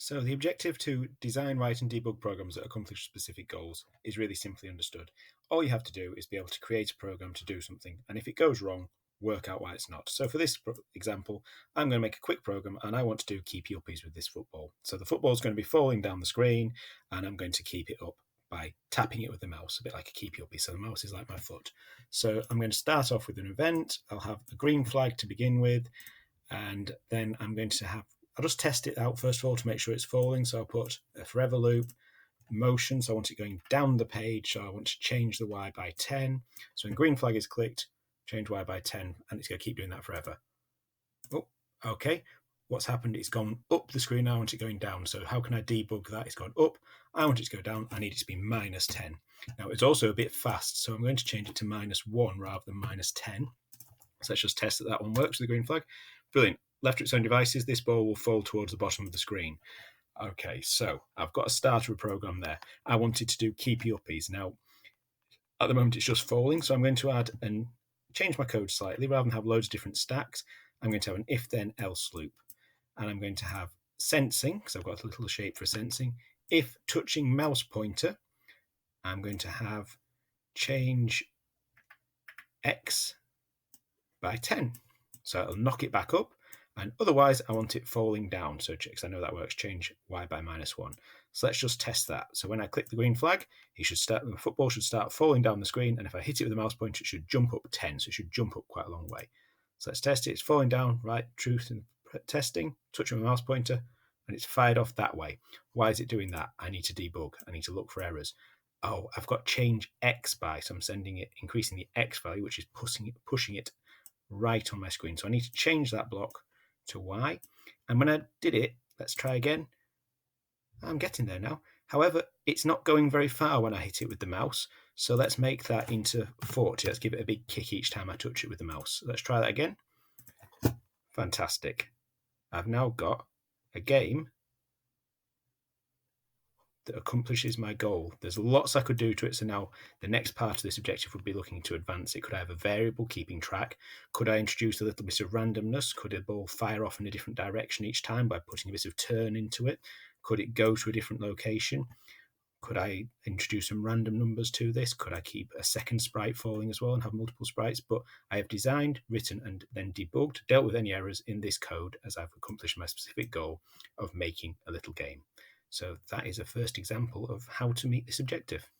So the objective to design, write and debug programs that accomplish specific goals is really simply understood. All you have to do is be able to create a program to do something, and if it goes wrong, work out why it's not. So for this example, I'm going to make a quick program and I want to do keepy uppies with this football. So the football is going to be falling down the screen and I'm going to keep it up by tapping it with the mouse, a bit like a keepy uppie. So the mouse is like my foot. So I'm going to start off with an event. I'll have a green flag to begin with, and then I'm going to have, I'll just test it out first of all to make sure it's falling. So I'll put a forever loop, motion, so I want it going down the page, so I want to change the Y by 10. So when green flag is clicked, change Y by 10, and it's going to keep doing that forever. Oh, okay. What's happened? It's gone up the screen now. I want it going down. So how can I debug that? It's gone up. I want it to go down. I need it to be minus 10. Now it's also a bit fast, so I'm going to change it to -1 rather than -10. So let's just test that that one works with the green flag. Brilliant. Left to its own devices, this ball will fall towards the bottom of the screen. Okay, so I've got a starter program there. I wanted to do keepy uppies. Now, at the moment, it's just falling, so I'm going to add and change my code slightly. Rather than have loads of different stacks, I'm going to have an if-then-else loop. And I'm going to have sensing, because I've got a little shape for sensing. If touching mouse pointer, I'm going to have change x by 10. So it'll knock it back up. And otherwise, I want it falling down. So because I know that works, change y by -1. So let's just test that. So when I click the green flag, the football should start falling down the screen. And if I hit it with the mouse pointer, it should jump up 10. So it should jump up quite a long way. So let's test it. It's falling down, right? Truth in testing, touching my mouse pointer, and it's fired off that way. Why is it doing that? I need to debug. I need to look for errors. Oh, I've got change x by, so I'm increasing the x value, which is pushing it right on my screen. So I need to change that block to y. And when I did it, let's try again. I'm getting there now. However, it's not going very far when I hit it with the mouse. So let's make that into 40. Let's give it a big kick each time I touch it with the mouse. Let's try that again. Fantastic. I've now got a game that accomplishes my goal. There's lots I could do to it. So now the next part of this objective would be looking to advance it. Could I have a variable keeping track? Could I introduce a little bit of randomness? Could a ball fire off in a different direction each time by putting a bit of turn into it? Could it go to a different location? Could I introduce some random numbers to this? Could I keep a second sprite falling as well and have multiple sprites? But I have designed, written, and then debugged, dealt with any errors in this code as I've accomplished my specific goal of making a little game. So that is a first example of how to meet this objective.